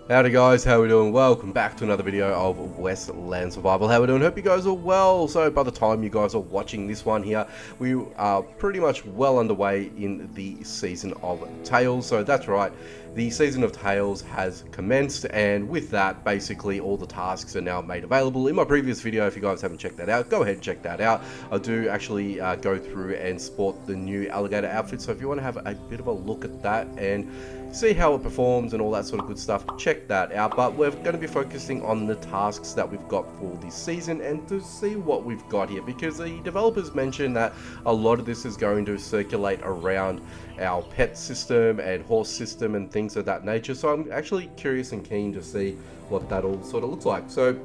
Howdy guys, how we doing? Welcome back to another video of Westland Survival. How we doing? Hope you guys are well. So by the time you guys are watching this one here, we are pretty much well underway in the season of Tales. So that's right, the season of Tales has commenced, and with that, basically all the tasks are now made available. In my previous video, if you guys haven't checked that out, go ahead and check that out. I do actually go through and sport the new alligator outfit, so if you want to have a bit of a look at that and see how it performs and all that sort of good stuff, check that out. But we're going to be focusing on the tasks that we've got for this season and to see what we've got here, because the developers mentioned that a lot of this is going to circulate around our pet system and horse system and things of that nature. So I'm actually curious and keen to see what that all sort of looks like. So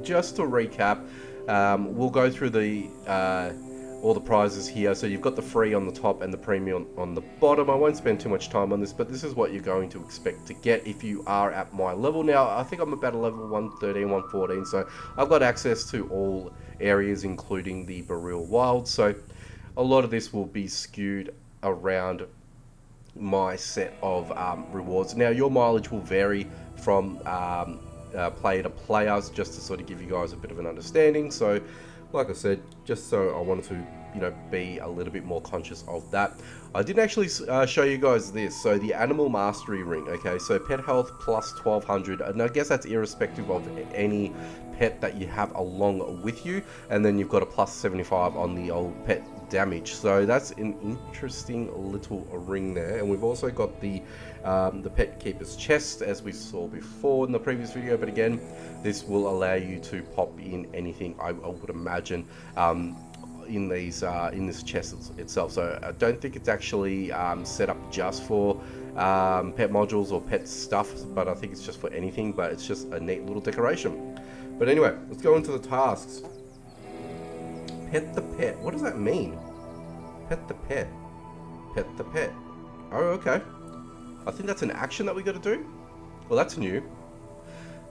just to recap, we'll go through the all the prizes here. So you've got the free on the top and the premium on the bottom. I won't spend too much time on this, but this is what you're going to expect to get if you are at my level. Now I think I'm about a level 113, 114, so I've got access to all areas including the Barrel Wild, so a lot of this will be skewed around my set of rewards. Now your mileage will vary from player to player, just to sort of give you guys a bit of an understanding. So like I said, just so I wanted to, be a little bit more conscious of that. I didn't actually show you guys this. So the animal mastery ring, okay, so pet health plus 1200, and I guess that's irrespective of any pet that you have along with you, and then you've got a plus 75 on the old pet damage. So that's an interesting little ring there. And we've also got the pet keeper's chest, as we saw before in the previous video, but again, this will allow you to pop in anything, I would imagine, in these in this chest itself. So I don't think it's actually set up just for pet modules or pet stuff, but I think it's just for anything. But it's just a neat little decoration. But anyway, let's go into the tasks. Pet the pet. What does that mean? Pet the pet. Pet the pet. Oh, okay. I think that's an action that we got to do. Well, that's new.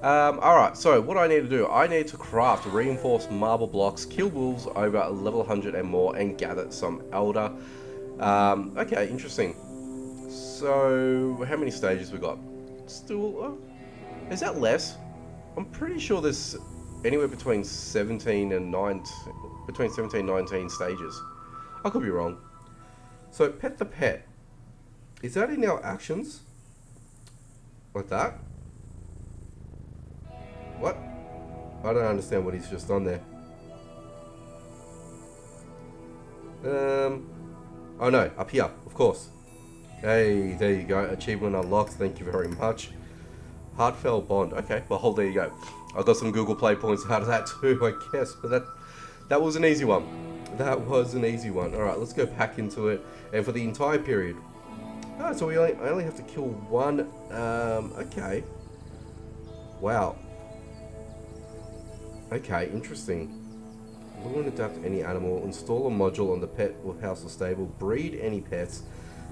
Alright, so what I need to do, I need to craft reinforced marble blocks, kill wolves over level 100 and more, and gather some elder. Okay, interesting. So, how many stages we got? Still, is that less? I'm pretty sure there's anywhere between 17 and 19, between 17 and 19 stages. I could be wrong. So, pet the pet. Is that in our actions? Like that? What? I don't understand what he's just done there. Oh no, up here, of course. Hey, there you go. Achievement unlocked. Thank you very much. Heartfelt bond. Okay, well, there you go. I got some Google Play points out of that too, I guess. But that was an easy one. That was an easy one. All right, let's go back into it. And for the entire period. Oh, so I only have to kill one. Okay. Wow. Okay, interesting. Lure and adapt any animal, install a module on the pet or house or stable, breed any pets,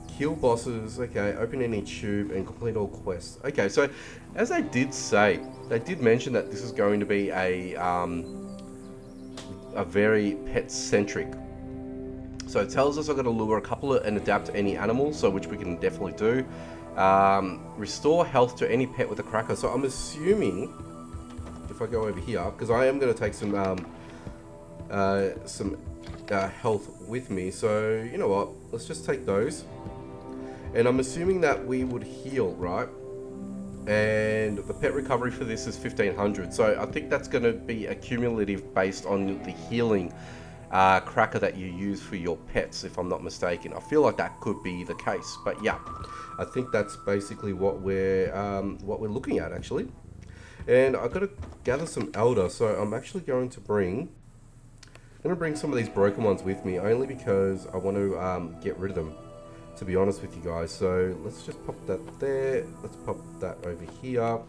kill bosses, okay, open any tube, and complete all quests. Okay, so as they did say, they did mention that this is going to be a very pet-centric. So it tells us I've got to lure a couple and adapt any animals, so which we can definitely do. Restore health to any pet with a cracker. So I'm assuming, if I go over here, because I am going to take some health with me, so you know what, let's just take those. And I'm assuming that we would heal, right? And the pet recovery for this is 1500, so I think that's going to be accumulative based on the healing cracker that you use for your pets, if I'm not mistaken. I feel like that could be the case, but yeah, I think that's basically what we're looking at actually. And I've got to gather some elder, so I'm actually going to bring some of these broken ones with me, only because I want to get rid of them, to be honest with you guys. So let's just pop that there, let's pop that over here,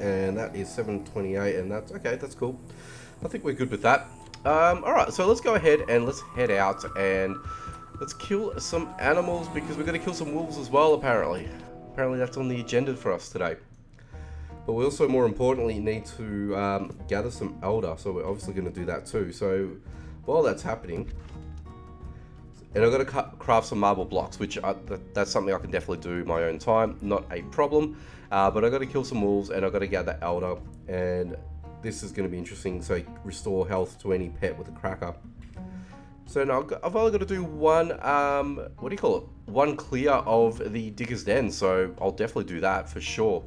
and that is 728, and that's okay, that's cool. I think we're good with that. Alright, so let's go ahead and let's head out and let's kill some animals, because we're going to kill some wolves as well, apparently. Apparently that's on the agenda for us today. But we also, more importantly, need to gather some elder, so we're obviously going to do that too. So while that's happening, And I've got to craft some marble blocks, which that's something I can definitely do in my own time, not a problem. But I've got to kill some wolves, and I've got to gather elder, and this is going to be interesting. So restore health to any pet with a cracker. So now I've only got to do one, what do you call it? One clear of the Digger's Den, so I'll definitely do that for sure.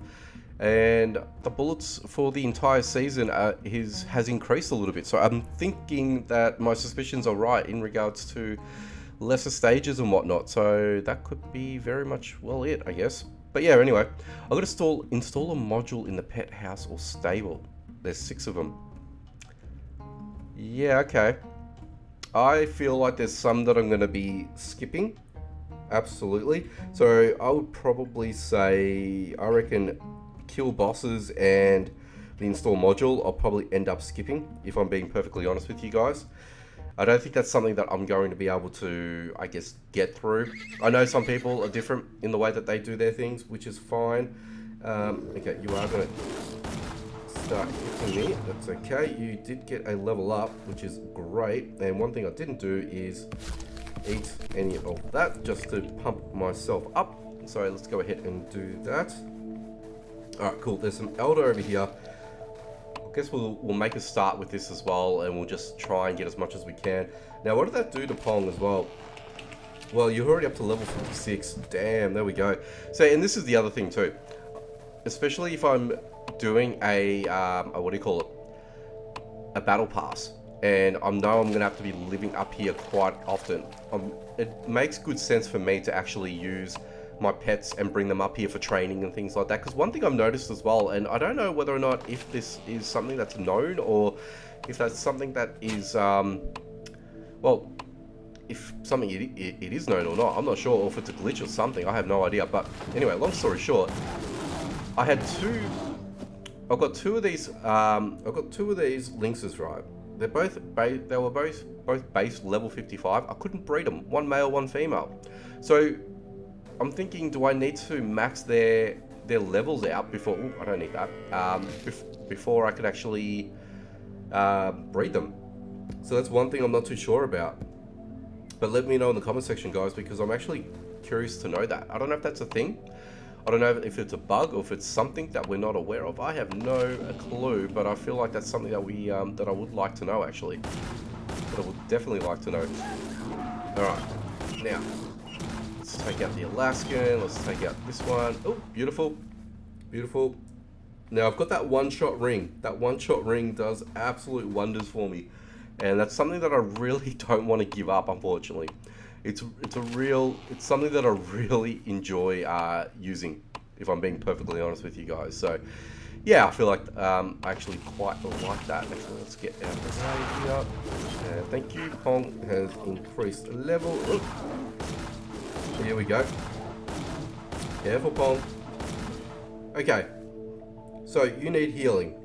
And the bullets for the entire season has increased a little bit, so I'm thinking that my suspicions are right in regards to lesser stages and whatnot, so that could be very much well it, I guess. But yeah, anyway, I've got to install a module in the pet house or stable. There's 6 of them. Yeah, okay. I feel like there's some that I'm going to be skipping. Absolutely. So I would probably say, I reckon kill bosses and the install module I'll probably end up skipping, if I'm being perfectly honest with you guys. I don't think that's something that I'm going to be able to, I guess, get through. I know some people are different in the way that they do their things, which is fine. Okay, you are going to start hitting me. That's okay. You did get a level up, which is great. And one thing I didn't do is eat any of that, just to pump myself up. So let's go ahead and do that. Alright, cool. There's some elder over here. I guess we'll make a start with this as well, and we'll just try and get as much as we can. Now, what did that do to Pong as well? Well, you're already up to level 56. Damn, there we go. So, and this is the other thing too. Especially if I'm doing a what do you call it? A battle pass. And I know I'm going to have to be living up here quite often. It makes good sense for me to actually use my pets and bring them up here for training and things like that, because one thing I've noticed as well, and I don't know whether or not if this is something that's known or if that's something that is well, if something it is known or not, I'm not sure, or if it's a glitch or something, I have no idea. But anyway, long story short, I've got two of these lynxes, right? They were both base level 55. I couldn't breed them, one male, one female. So I'm thinking, do I need to max their levels out before? Ooh, I don't need that. Before I could actually breed them. So that's one thing I'm not too sure about. But let me know in the comment section, guys, because I'm actually curious to know that. I don't know if that's a thing. I don't know if it's a bug or if it's something that we're not aware of. I have no clue, but I feel like that's something that that I would like to know, actually. That I would definitely like to know. All right, now. Let's take out the Alaskan, let's take out this one. Oh, beautiful. Beautiful. Now, I've got that one-shot ring. That one-shot ring does absolute wonders for me. And that's something that I really don't want to give up, unfortunately. It's something that I really enjoy using, if I'm being perfectly honest with you guys. So, yeah, I feel like I actually quite like that. Actually, let's get out of the way here. Thank you. Pong has increased level. Ooh. Here we go. Careful, Pong. Okay. So, you need healing.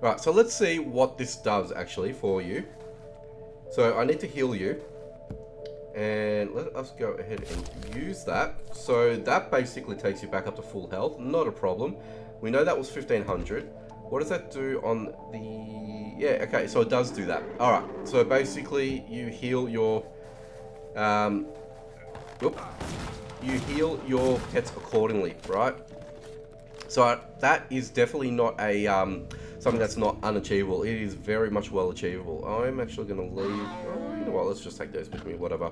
Right, so let's see what this does, actually, for you. So, I need to heal you. And let us go ahead and use that. So, that basically takes you back up to full health. Not a problem. We know that was 1500. What does that do on the... Yeah, okay, so it does do that. Alright, so basically, you heal your... You heal your pets accordingly, right? So that is definitely not a something that's not unachievable. It is very much well achievable. I'm actually going to leave. Oh, you know what? Let's just take those with me. Whatever.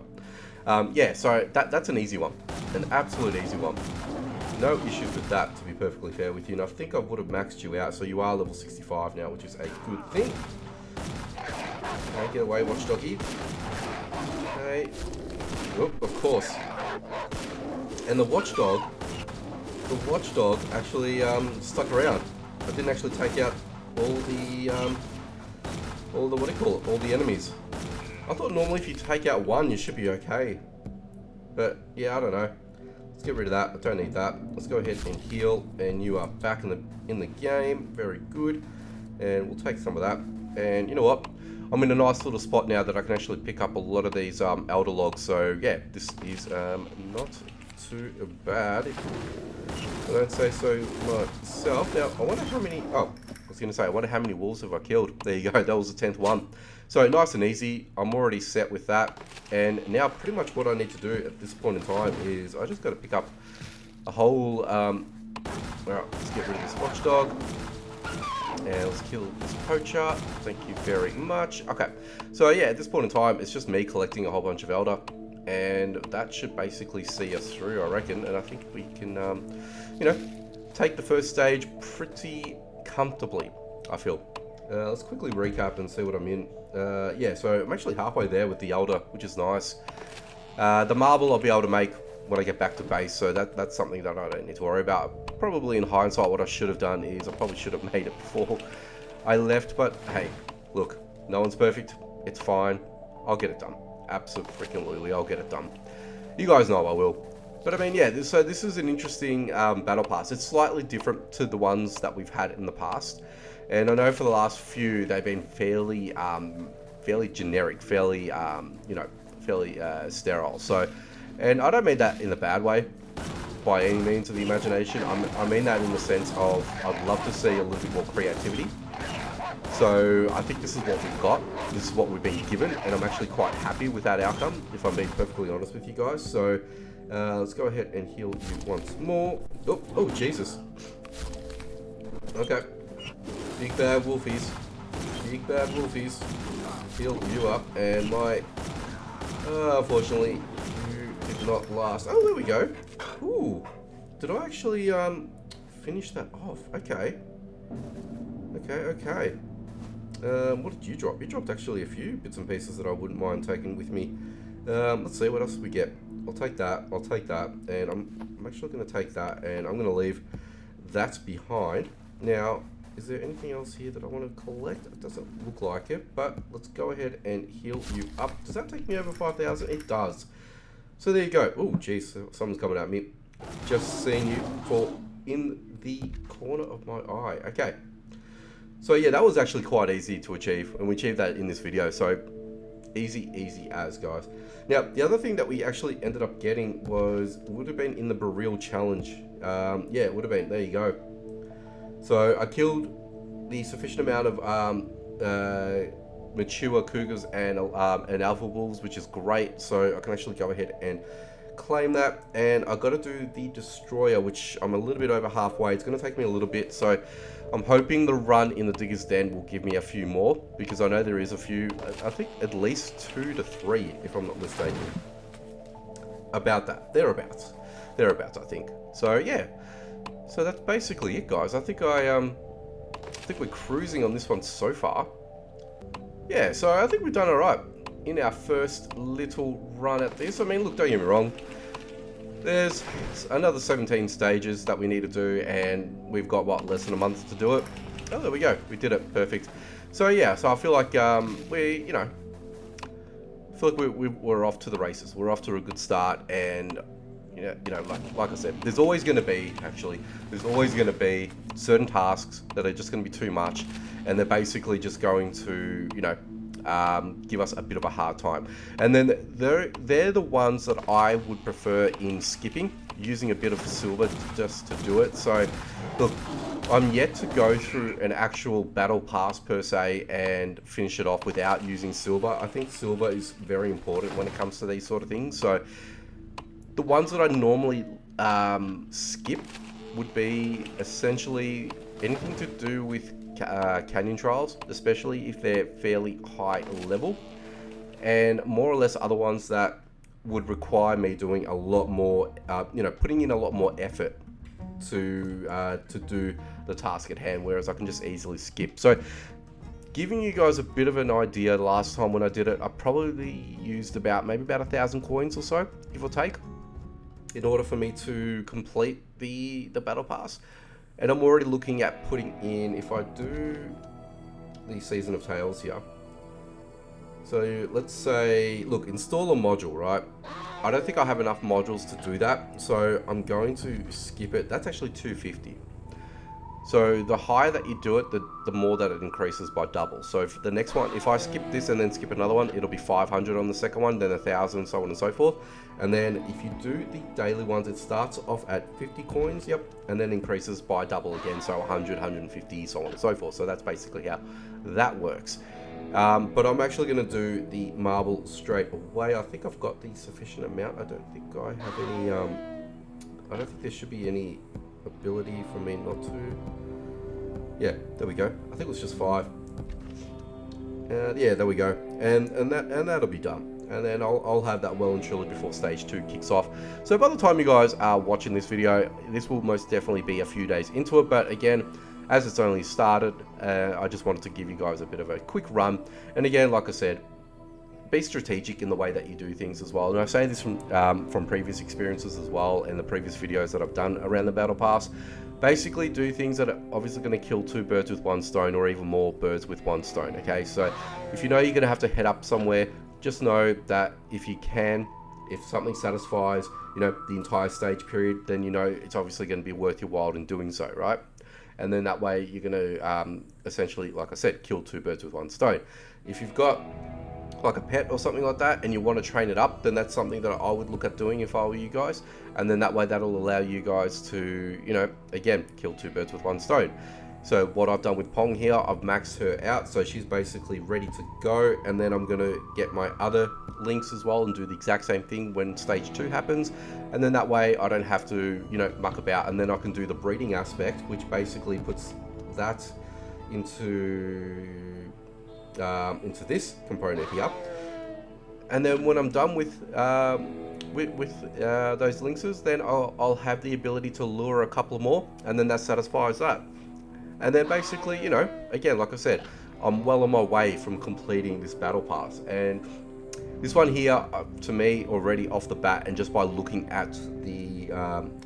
Yeah. So that's an easy one, an absolute easy one. No issues with that, to be perfectly fair with you. And I think I would have maxed you out, so you are level 65 now, which is a good thing. Okay, get away, watchdoggy. Okay. Oop, of course. And the watchdog actually stuck around. I didn't actually take out all the what do you call it? All the enemies. I thought normally if you take out one, you should be okay. But yeah, I don't know. Let's get rid of that. I don't need that. Let's go ahead and heal, and you are back in the game. Very good. And we'll take some of that. And you know what? I'm in a nice little spot now that I can actually pick up a lot of these elder logs. So yeah, this is not too bad, if I don't say so myself. Now, I wonder how many... Oh, was going to say, I wonder how many wolves have I killed. There you go, that was the 10th one. So nice and easy. I'm already set with that. And now pretty much what I need to do at this point in time is I just got to pick up a whole... Alright, let's get rid of this watchdog. And let's kill this poacher. Thank you very much. Okay, so yeah, at this point in time, it's just me collecting a whole bunch of elder. And that should basically see us through, I reckon. And I think we can, you know, take the first stage pretty comfortably, I feel. Let's quickly recap and see what I'm in. Yeah, so I'm actually halfway there with the elder, which is nice. The marble I'll be able to make when I get back to base, so that's something that I don't need to worry about. Probably in hindsight, what I should have done is I probably should have made it before I left, but hey, look, no one's perfect. It's fine. I'll get it done. Absolutely, I'll get it done. You guys know I will. But I mean, yeah, so this is an interesting battle pass. It's slightly different to the ones that we've had in the past. And I know for the last few, they've been fairly generic, fairly, you know, fairly sterile. So, and I don't mean that in a bad way, by any means of the imagination. I mean that in the sense of I'd love to see a little bit more creativity. So I think this is what we've got. This is what we've been given, and I'm actually quite happy with that outcome, if I'm being perfectly honest with you guys. So let's go ahead and heal you once more. Oh, Jesus. Okay. Big bad wolfies. Big bad wolfies. Heal you up, and my... unfortunately, you did not last. Oh, there we go. Ooh. Did I actually finish that off? Okay. Okay. What did you drop? You dropped actually a few bits and pieces that I wouldn't mind taking with me. Let's see, what else we get? I'll take that, and I'm actually going to take that, and I'm going to leave that behind. Now, is there anything else here that I want to collect? It doesn't look like it, but let's go ahead and heal you up. Does that take me over 5,000? It does. So there you go. Oh, jeez, someone's coming at me. Just seeing you fall in the corner of my eye. Okay. So yeah, that was actually quite easy to achieve, and we achieved that in this video. So easy as, guys. Now, the other thing that we actually ended up getting would have been in the Burial Challenge. Yeah, it would have been. There you go. So I killed the sufficient amount of mature cougars and alpha wolves, which is great. So I can actually go ahead and claim that, and I got to do the destroyer, which I'm a little bit over halfway. It's going to take me a little bit, so I'm hoping the run in the Digger's Den will give me a few more, because I know there is a few, I think at least 2 to 3, if I'm not mistaken. About that, thereabouts, I think. So yeah, so that's basically it, guys. I think we're cruising on this one so far. Yeah, so I think we've done alright in our first little run at this. I mean, look, don't get me wrong. There's another 17 stages that we need to do, and we've got, what, less than a month to do it? Oh, there we go. We did it. Perfect. So, yeah, so I feel like we're off to the races. We're off to a good start, and, you know, like I said, there's always going to be certain tasks that are just going to be too much, and they're basically just going to, you know, give us a bit of a hard time. And then they're the ones that I would prefer in skipping, using a bit of silver just to do it. So look, I'm yet to go through an actual battle pass per se and finish it off without using silver. I think silver is very important when it comes to these sort of things. So the ones that I normally skip would be essentially anything to do with canyon trials, especially if they're fairly high level, and more or less other ones that would require me doing a lot more, you know, putting in a lot more effort to do the task at hand, whereas I can just easily skip. So giving you guys a bit of an idea, the last time when I did it, I probably used maybe about 1,000 coins or so, give or take, in order for me to complete the battle pass. And I'm already looking at putting in, if I do the Season of Tales here. So let's say, look, install a module, right? I don't think I have enough modules to do that, so I'm going to skip it. That's actually 250. So the higher that you do it, the more that it increases by double. So if the next one, if I skip this and then skip another one, it'll be 500 on the second one, then 1,000, so on and so forth. And then if you do the daily ones, it starts off at 50 coins, yep, and then increases by double again, so 100, 150, so on and so forth. So that's basically how that works. But I'm actually going to do the marble straight away. I think I've got the sufficient amount. I don't think I have any, I don't think there should be any ability for me not to. Yeah, there we go. I think it was just 5. Yeah, there we go. And that'll be done. And then I'll have that well and truly before stage 2 kicks off. So by the time you guys are watching this video, this will most definitely be a few days into it. But again, as it's only started, I just wanted to give you guys a bit of a quick run. And again, like I said, be strategic in the way that you do things as well. And I say this from previous experiences as well, and the previous videos that I've done around the battle pass. Basically do things that are obviously going to kill 2 birds with 1 stone, or even more birds with 1 stone. Okay, so if you know you're going to have to head up somewhere, just know that if you can, if something satisfies, you know, the entire stage period, then you know it's obviously going to be worth your while in doing so, right? And then that way you're going to essentially, like I said, kill 2 birds with 1 stone. If you've got like a pet or something like that and you want to train it up, then that's something that I would look at doing if I were you guys. And then that way that'll allow you guys to, you know, again, kill 2 birds with 1 stone. So what I've done with Pong here, I've maxed her out, so she's basically ready to go. And then I'm going to get my other links as well and do the exact same thing when stage 2 happens. And then that way I don't have to, you know, muck about. And then I can do the breeding aspect, which basically puts that into this component here. And then when I'm done with those lynxes, then I'll have the ability to lure a couple more, and then that satisfies that. And then basically, you know, again, like I said, I'm well on my way from completing this battle pass. And this one here, to me, already off the bat, and just by looking at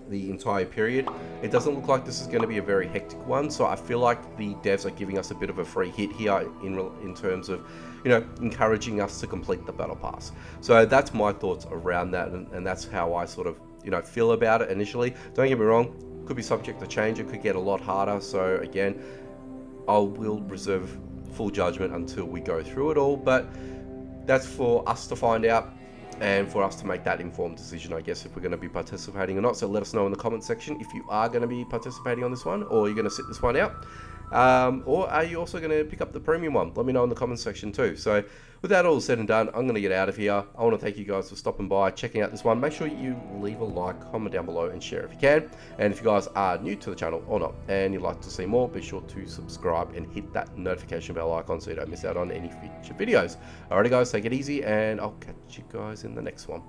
the entire period, it doesn't look like this is going to be a very hectic one. So I feel like the devs are giving us a bit of a free hit here in terms of, you know, encouraging us to complete the battle pass. So that's my thoughts around that, and that's how I sort of, you know, feel about it initially. Don't get me wrong, could be subject to change. It could get a lot harder. So again, I will reserve full judgment until we go through it all. But that's for us to find out, and for us to make that informed decision, I guess, if we're going to be participating or not. So let us know in the comment section if you are going to be participating on this one, or you're going to sit this one out, or are you also going to pick up the premium one? Let me know in the comment section too. So with that all said and done, I'm going to get out of here. I want to thank you guys for stopping by, checking out this one. Make sure you leave a like, comment down below, and share if you can. And if you guys are new to the channel or not, and you'd like to see more, be sure to subscribe and hit that notification bell icon so you don't miss out on any future videos. Alrighty guys, take it easy, and I'll catch you guys in the next one.